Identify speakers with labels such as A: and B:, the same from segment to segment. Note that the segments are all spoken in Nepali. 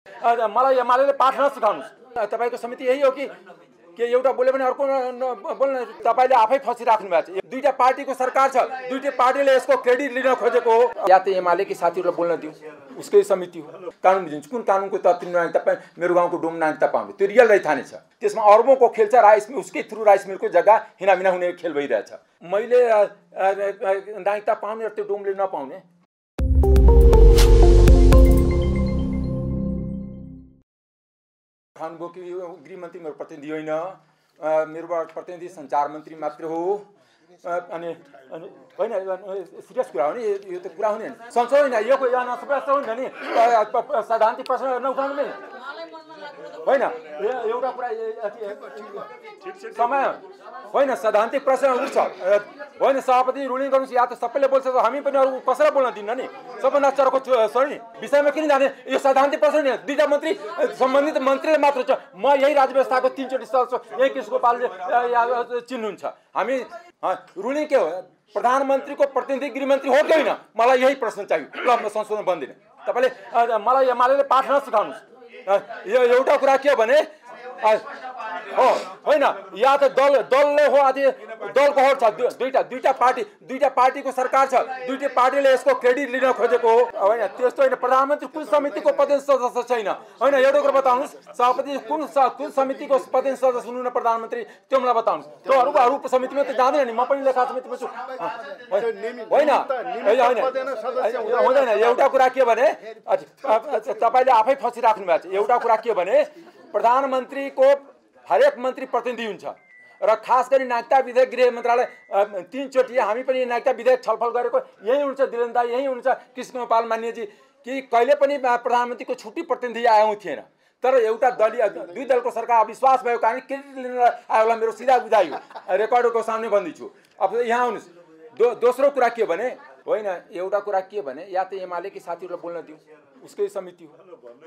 A: मलाई एमाले पाठ नसिकाउनुहोस्। तपाईको समिति यही हो कि एउटा बोल्यो भने अर्को बोल्न तपाईले आफै फसिराख्नु भएको छ। दुईटा पार्टीको सरकार छ, दुईटै पार्टीले यसको क्रेडिट लिन खोजेको हो। या त एमाले कि साथीहरुलाई बोल्न दिउँ, उसकै समिति हो, कानुन बुझिन्छ। कुन कानुनको तत्त्व नागरिकता मेरो गाउँको डोम नागरिकता पाउने त्यो रियल रैथाने छ। त्यसमा अर्बौंको खेल छ। राइस मिल उसकै थ्रु राइस मिलको जग्गा हिनामिना हुने खेल भइरहेछ। मैले नागरिकता पाउने र त्यो डोमले नपाउने खानुभयो कि गृहमन्त्री मेरो प्रतिनिधि होइन, मेरो प्रतिनिधि सञ्चार मन्त्री मात्र हो। अनि होइन सिरियस कुरा हो नि, यो त कुरा हुने संसद होइन, यो नसुप्रस्त होइन नि, सैद्धान्तिक प्रश्न नउठाउनु नि होइन। एउटा कुरा समय होइन, सैद्धान्तिक प्रश्न उठ्छ होइन। सभापति रुलिङ गर्नुहोस्, या त सबैले बोल्छ, हामी पनि अरू कसैलाई बोल्न दिन्न नि। सबभन्दा चरको सरी विषयमा किन जाने? यो सैद्धान्तिक प्रश्न नि, दुईटा मन्त्री सम्बन्धित मन्त्रीले मात्र छ। म यही राज्य व्यवस्थाको 3 चोटि सदस्य यही कृष्णगोपालले चिन्नुहुन्छ। हामी रुलिङ के हो? प्रधानमन्त्रीको प्रतिनिधि गृहमन्त्री हो कि होइन? मलाई यही प्रश्न चाहियो। ल म संशोधन बन्दिनँ। तपाईँले मलाई एमाले पाठ नसिकाउनुहोस्। यो एउटा कुरा के हो भने हो होइन, या त दलले हो अथवा दलको हो छ। दुईटा पार्टीको सरकार छ, दुईटै पार्टीले यसको क्रेडिट लिन खोजेको हो होइन। त्यस्तो होइन। प्रधानमन्त्री कुन समितिको प्रतिनिधि सदस्य छैन होइन? एउटा कुरा बताउनुहोस्। सभापति कुन समितिको प्रतिनिधि सदस्य हुनुहुन्न प्रधानमन्त्री, त्यो मलाई बताउनुहोस्। त्यो अरू समितिमा त जाँदैन नि, म पनि लेखा समितिमा छु होइन। हुँदैन। एउटा कुरा के भने तपाईले आफै फसिराख्नु भएको छ। एउटा कुरा के भने प्रधानमन्त्रीको हरेक मन्त्री प्रतिनिधि हुन्छ र खास गरी नागरिकता विधेयक गृह मन्त्रालय 3 चोटि हामी पनि नागरिकता विधेयक छलफल गरेको यही हुन्छ। दिलेन्दा यही हुन्छ कृष्णगोपाल मान्यजी कि कहिले पनि प्रधानमन्त्रीको छुट्टी प्रतिनिधि आएको थिएन। तर एउटा दलीय दुई दलको सरकार अविश्वास भएको कारण क्रेडिट लिन आयो होला। मेरो सिधा बुझाइ हो, रेकर्डको सामने भन्दैछु। अब यहाँ आउनुहोस्। दोस्रो कुरा के भने होइन, एउटा कुरा के भने या त एमाले कि साथीहरुलाई बोल्न दिउँ, उसकै समिति हो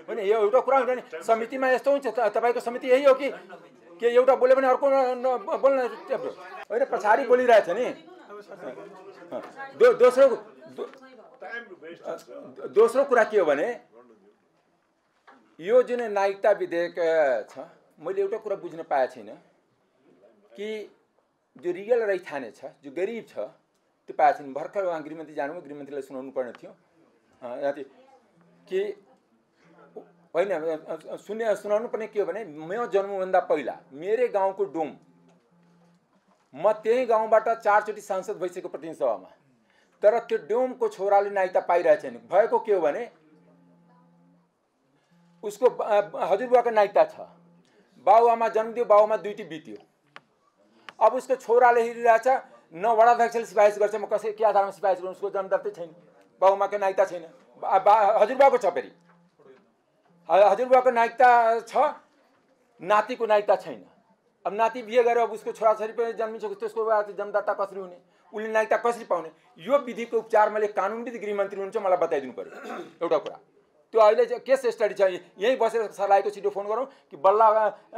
A: होइन। यो एउटा कुरा हुन्छ नि, समितिमा यस्तो हुन्छ। तपाईको समिति यही हो कि एउटा बोल्यो भने अर्को बोल्न होइन, पछाडि बोलिरहेछ नि। दोस्रो कुरा के हो भने यो जुन नागरिकता विधेयक छ, मैले एउटा कुरा बुझ्न पाएको छैन कि जो रियल रैथाने छ, जो गरिब छ, त्यो पाएको छैन। भर्खर उहाँ गृहमन्त्री जानुभयो, गृहमन्त्रीलाई सुनाउनु पर्ने थियो कि होइन। सुनाउनु पर्ने के हो भने म जन्मभन्दा पहिला मेरै गाउँको डोम, म त्यही गाउँबाट 4 चोटि सांसद भइसकेको प्रतिनिधि सभामा, तर त्यो डोमको छोराले नागरिकता पाइरहेको छैन। भएको के हो भने उसको हजुरबुवाको नागरिकता छ, बाबुआमा जन्मिदियो, बाबुआमा दुईटी बित्यो। अब उसको छोराले हेरिरहेछ, न वडाध्यक्षले सिफारिस गर्छ म कसै के आधारमा सिफारिस गर्नु, उसको जन्मदत्तै छैन, बाबुआमाको नागरिकता छैन। हजुरबुवाको छ, फेरि हजुरबुवाको नागरिकता छ, नातिको नागरिकता छैन। अब नाति बिहे गरेर अब उसको छोराछोरी पनि जन्मिन्छ, त्यसको बाद जन्मदत्ता कसरी हुने, उसले नागरिकता कसरी पाउने? यो विधिको उपचार मैले कानुनविद गृहमन्त्री हुनुहुन्छ, मलाई बताइदिनु पर्यो। एउटा कुरा त्यो अहिले केस स्टडी छ, यहीँ बसेर सरलाईको छिटो फोन गरौँ कि बल्ला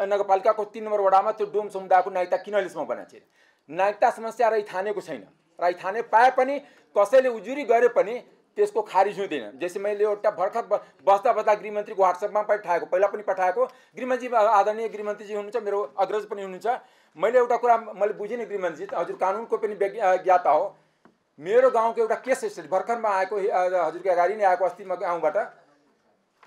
A: नगरपालिकाको 3 नम्बर वडामा त्यो डोम समुदायको नागरिकता किन लिस्टमा बनाएको छैन? नागरिकता समस्या रैथानेको छैन। रैथाने पाए पनि कसैले उजुरी गरे पनि त्यसको खारिज हुँदैन। जैसे मैले एउटा भर्खर बस्दा गृहमन्त्रीको व्हाट्सएपमा पठाएको, पहिला पनि पठाएको। गृहमन्त्री आदरणीय गृहमन्त्रीजी हुनुहुन्छ, मेरो अग्रज पनि हुनुहुन्छ। मैले एउटा कुरा मैले बुझिनँ गृहमन्त्रीजी, हजुर कानुनको पनि ज्ञाता हो। मेरो गाउँको एउटा केस स्टडी भर्खरमा आएको, हजुरको अगाडि नै आएको, अस्ति म गाउँबाट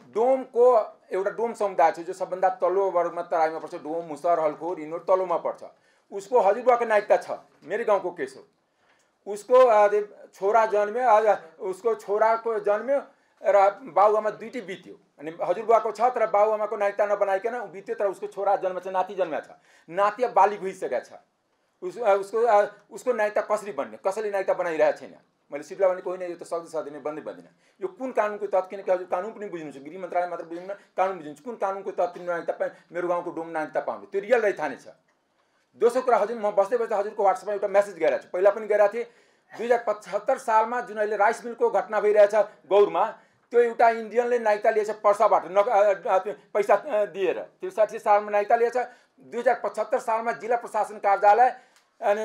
A: डोमको एउटा डोम समुदाय छ जो सबभन्दा तल्लो वर्गमा तराईमा पर्छ। डोम, मुसर, हलखोर यिनीहरू तल्लोमा पर्छ। उसको हजुरबुवाको नागरिकता छ, मेरो गाउँको केस हो। उसको छोरा जन्म्यो, उसको छोराको जन्म्यो र बाबुआमा दुईटी बित्यो। अनि हजुरबुवाको छ तर बाबुआमाको नागरिकता नबनाइकन बित्यो, तर उसको छोरा जन्म छ, नाति जन्मेको छ। नाति अब बालिग भइसकेको छ। उसको नागरिकता कसरी बन्ने? कसैले नागरिकता बनाइरहेको छैन। मैले सिधै भने होइन, यो त सक्दैन, बन्दैन। यो कुन कानुनको तत्त्व? किनकि हजुर कानुन पनि बुझ्नुहुन्छ, गृह मन्त्रालय मात्र बुझ्नुहुन्न, कानुन बुझ्नुहुन्छ। कुन कानुनको तत्त्व नागरिकता मेरो गाउँको डोम नागरिकता पाउने त्यो रियल रैथाने छ। दोस्रो कुरा, हजुर म बस्दै हजुरको व्हाट्सएपमा एउटा मेसेज गइरहेको छु, पहिला पनि गइरहेको थिएँ। 2075 सालमा जुन अहिले राइस मिलको घटना भइरहेछ गौरमा, त्यो एउटा इन्डियनले नागरिकता लिएछ पर्साबाट पैसा दिएर। 63 सालमा नागरिकता लिएछ। 2075 सालमा जिल्ला प्रशासन कार्यालय अनि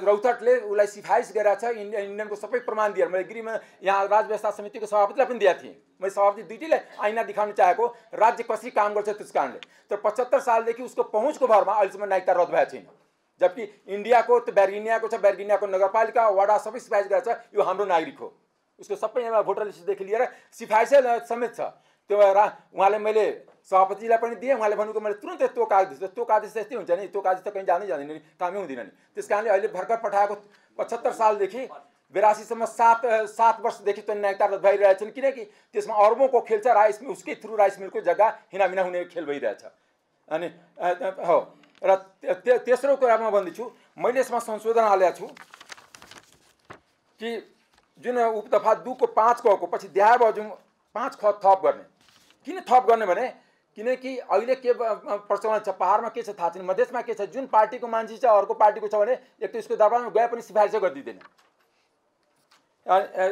A: रौतहटले उसलाई सिफारिस गरेको छ। इन्डियनको सबै प्रमाण दिएर मैले गृह यहाँ राज्य व्यवस्था समितिको सभापतिलाई पनि दिएको थिएँ। मैले सभापति दुईटैलाई ऐना देखाउन चाहेको राज्य कसरी काम गर्छ त्यस कारणले। तर 75 सालदेखि उसको पहुँचको भरमा अहिलेसम्म नागरिकता रद्द भएको छैन। जबकि इन्डियाको त बेर्गिनियाको छ, बेर्गिनियाको नगरपालिका वडा सबै सिफारिस गरेको छ यो हाम्रो नागरिक हो। उसको सबै यहाँ भोटर लिस्टदेखि लिएर सिफारिसै समेत छ। त्यो उहाँले मैले सभापतिजीलाई पनि दिएँ। उहाँले भन्नुको मैले तुरन्तै तोक आदेश त्यस्तै हुन्छ नि, तोक आदेश त कहीँ जाँदै जाँदैन नि, कामै हुँदैन नि। त्यस कारणले अहिले भर्खर पठाएको 75 सालदेखि 82सम्म 7 वर्षदेखि त्यो नागरिकता रद्द भइरहेछन्। किनकि त्यसमा अरबौँको खेल छ। राइस मिल उसकै थ्रु राइस मिलको जग्गा हिनामिना हुने खेल भइरहेछ। अनि हो र तेस्रो कुरा म भन्दैछु, मैले यसमा संशोधन हालेको छु कि जुन उपदफा 2 को 5 को पछि देहार बजौँ 5 थप गर्ने। किन थप गर्ने भने किनकि अहिले के प्रचलन छ, पहाडमा के छ थाहा छैन, मधेसमा के छ, जुन पार्टीको मान्छे छ अर्को पार्टीको छ भने एक त उसको दरबारमा गए पनि सिफारिसै गरिदिँदैन।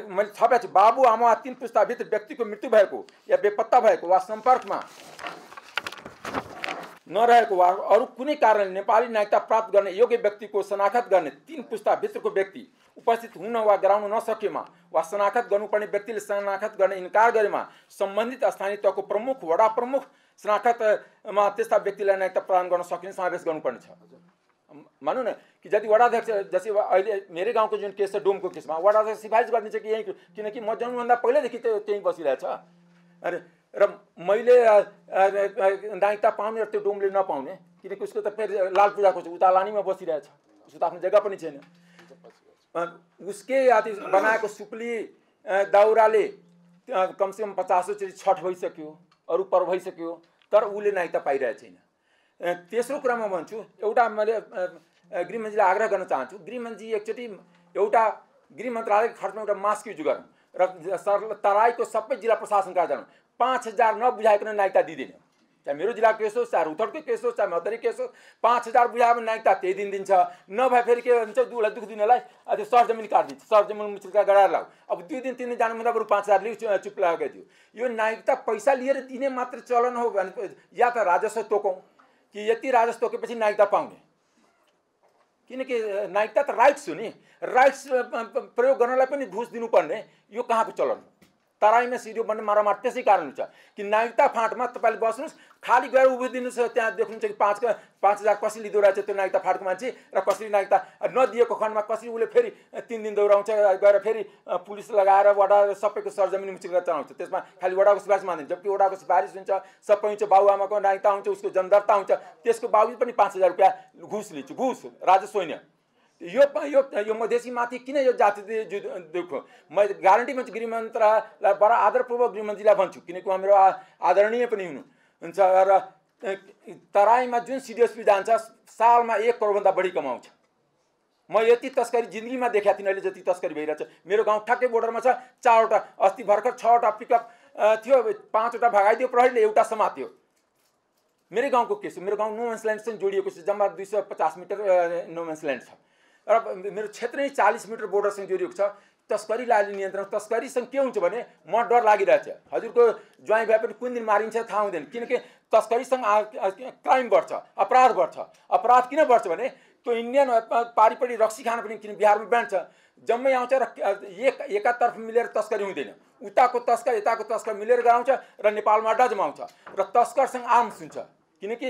A: मैले थपेको छु बाबु आमा 3 पुस्ताभित्र व्यक्तिको मृत्यु भएको या बेपत्ता भएको वा सम्पर्कमा नरहेको वा अरू कुनै कारणले नेपाली नागरिकता प्राप्त गर्ने योग्य व्यक्तिको शनाखत गर्ने 3 पुस्ताभित्रको व्यक्ति उपस्थित हुन वा गराउन नसकेमा वा शनाखत गर्नुपर्ने व्यक्तिले शनाखत गर्ने इन्कार गरेमा सम्बन्धित स्थानीय तहको प्रमुख वडा प्रमुख शनाखतमा त्यस्ता व्यक्तिलाई नागरिकता प्रदान गर्न सकिने समावेश गर्नुपर्ने छ। मानौँ न कि यदि वडाध्यक्ष जस्तै अहिले मेरै गाउँको जुन केस छ डोमको केसमा वडाध्यक्ष सिफारिस गरिदिन्छ कि यहीँ, किनकि म जन्मभन्दा पहिल्यैदेखि त्यहीँ बसिरहेछ। अरे र मैले नागरिकता पाउने र त्यो डोमले नपाउने, किनकि उसको त फेरि लाल पूजाको छ, उता लानीमा बसिरहेछ, उसको त आफ्नो जग्गा पनि छैन। उसकै आदि बनाएको सुप्ली दाउराले कमसेकम 50 चोटि छठ भइसक्यो, अरू पर्व भइसक्यो, तर उसले नागरिकता पाइरहेको छैन। तेस्रो कुरा म भन्छु, एउटा मैले गृहमन्त्रीलाई आग्रह गर्न चाहन्छु, गृहमन्त्री एकचोटि एउटा गृह मन्त्रालयको खर्चमा एउटा मास्क युज गरौँ र तराईको सबै जिल्ला प्रशासन कार्यालय 5000 नबुझाइकन नागरिकता दिँदैन। चाहे मेरो जिल्लाको केस होस्, चाहे रौतहटको केस होस्, चाहे मधेरी केस होस्, 5000 बुझायो भने नागरिकता त्यही दिन दिन्छ। नभए फेरि के हुन्छ, उसलाई दुःख दिनलाई त्यो सरजमिन काटिदिन्छ, सरजमिन मुचुल्का गराएर लाऊ। अब 2 दिन 3 दिन जानुभन्दा बरु 5000 लिउ चुप लगाइदियो। यो नागरिकता पैसा लिएर दिने मात्र चलन हो भने या त राजस्व तोकौँ कि यति राजस्व तोकेपछि नागरिकता पाउने। किनकि नागरिकता त राइट्स हो नि, राइट्स प्रयोग गर्नलाई पनि घुस दिनुपर्ने, यो कहाँको चलन हो। तराईमा सिडिओ बन्ने मारामार त्यसै कारण हुन्छ कि नागरिकता फाँटमा तपाईँले बस्नुहोस्, खाली गएर उभिदिनुहोस्, त्यहाँ देख्नुहुन्छ कि 5000 कसरी लिँदो रहेछ त्यो नागरिकता फाँटको मान्छे र कसरी नागरिकता नदिएको खण्डमा कसरी उसले फेरि 3 दिन दौडाउँछ, गएर फेरि पुलिस लगाएर वडा सबैको सरजमिन मुचुल्का चलाउँछ। त्यसमा खालि वडाको सिफारिस मान्दैन, जबकि वडाको सिफारिस हुन्छ, सबै हुन्छ, बाबुआमाको नागरिकता हुन्छ, उसको जन्मदर्ता हुन्छ, त्यसको बावजुद पनि 5000 रुपियाँ घुस लिन्छु, घुस राजस्व होइन। यो मधेसीमाथि किन यो जाति दुःख? म ग्यारेन्टी भन्छु गृह मन्त्रालयलाई बडा आदरपूर्वक गृहमन्त्रीलाई भन्छु, किनकि उहाँ मेरो आदरणीय पनि हुनुहुन्छ र तराईमा जुन सिडिएसपी जान्छ सालमा 1 करोडभन्दा बढी कमाउँछ। म यति तस्करी जिन्दगीमा देखाएको थिइनँ अहिले जति तस्करी भइरहेछ। मेरो गाउँ ठ्याक्कै बोर्डरमा छ, 4वटा, अस्ति भर्खर 6वटा पिकअप थियो, 5वटा भगाइदियो प्रहरीले, एउटा समात्यो। मेरै गाउँको केस, मेरो गाउँ नोमेन्स ल्यान्डसँग जोडिएको छ, जम्मा 250 मिटर नोमेन्स ल्यान्ड छ र मेरो क्षेत्र नै 40 मिटर बोर्डरसँग जोडिएको छ। तस्करीलाई अहिले नियन्त्रण, तस्करीसँग के हुन्छ भने म डर लागिरहेछ, हजुरको ज्वाइँ भए पनि कुन दिन मारिन्छ थाहा हुँदैन, किनकि तस्करीसँग क्राइम बढ्छ, अपराध बढ्छ। अपराध किन बढ्छ भने त्यो इन्डियन पारिपट्टि रक्सी खान पनि, किन बिहारमा ब्यान्ड छ, जम्मै आउँछ र एकातर्फ मिलेर तस्करी हुँदैन, उताको तस्कर यताको तस्कर मिलेर गराउँछ र नेपालमा अड्डा जमाउँछ र तस्करसँग आर्म्स हुन्छ। किनकि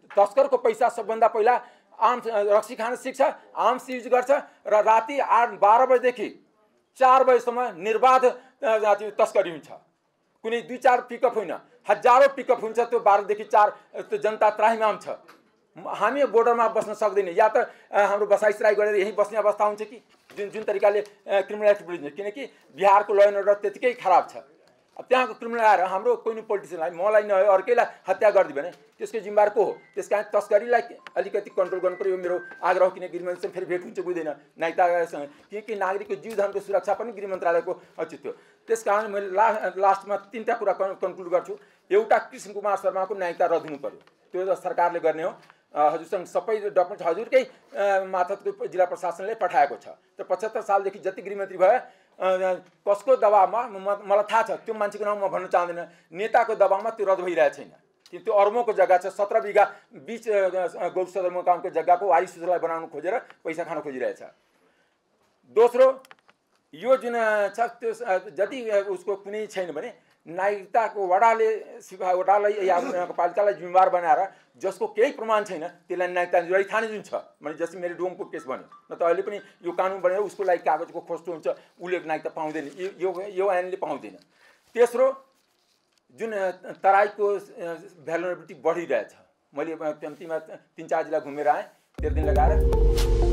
A: तस्करको पैसा सबभन्दा पहिला आर्म्स रक्सी खान सिक्छ, आर्म्स युज गर्छ र राति 12 बजेदेखि 4 बजेसम्म निर्बाध तस्करी हुन्छ। कुनै 2-4 पिकअप होइन, हजारौँ पिकअप हुन्छ, त्यो 12 देखि 4 त्यो जनता त्राहिमाम छ। हामी बोर्डरमा बस्न सक्दैन, या त हाम्रो बसाइसराई गरेर यहीँ बस्ने अवस्था हुन्छ कि जुन तरिकाले क्रिमिनल एक्ट बुझिन्छ, किनकि बिहारको ल एन्ड अर्डर त्यतिकै खराब छ। अब त्यहाँको क्रिमिनल आएर हाम्रो कुनै पोलिटिसियनलाई मलाई नभए अर्कैलाई हत्या गरिदियो भने त्यसको जिम्मेवार को हो? त्यस कारण तस्करीलाई अलिकति कन्ट्रोल गर्नु पर्यो, मेरो आग्रह। किनकि गृहमन्त्रीसँग फेरि भेट हुन्छ बुझ्दैन नागरिकतासँग, किनकि नागरिकको जीवधनको सुरक्षा पनि गृह मन्त्रालयको औचित्य हो। त्यस कारण मैले लास्टमा 3टा कुरा कन्क्लुड गर्छु। एउटा, कृष्ण कुमार शर्माको नागरिकता रद्द हुनु पर्यो, त्यो सरकारले गर्ने हो। हजुरसँग सबै डकुमेन्ट हजुरकै मार्फतको जिल्ला प्रशासनले पठाएको छ। तर 75 सालदेखि जति गृहमन्त्री भयो कसको दबावमा मलाई थाहा छ, त्यो मान्छेको नाम म भन्न चाहँदैन, नेताको दबावमा त्यो रद्द भइरहेको छैन। कि त्यो अरबौँको जग्गा छ, 17 बिघा बीच गौर सदरमुकामको जग्गाको वारी सूचीलाई बनाउनु खोजेर पैसा खान खोजिरहेछ। दोस्रो, यो जुन छ त्यो जति उसको कुनै छैन भने नागरिकताको वडालाई या नगरपालिकालाई जिम्मेवार बनाएर जसको केही प्रमाण छैन त्यसलाई नागरिकता रैथाने जुन छ भने जस्तै मेरो डोमको केस भन्यो न त अहिले पनि यो कानुन बनेर उसको लागि कागजको खोज्टो हुन्छ, उसले नागरिकता पाउँदैन, यो ऐनले पाउँदैन। तेस्रो, जुन तराईको भ्यालुरेबिलिटी बढिरहेछ, मैले कम्तीमा 3-4 जिल्ला घुमेर आएँ 13 दिन लगाएर।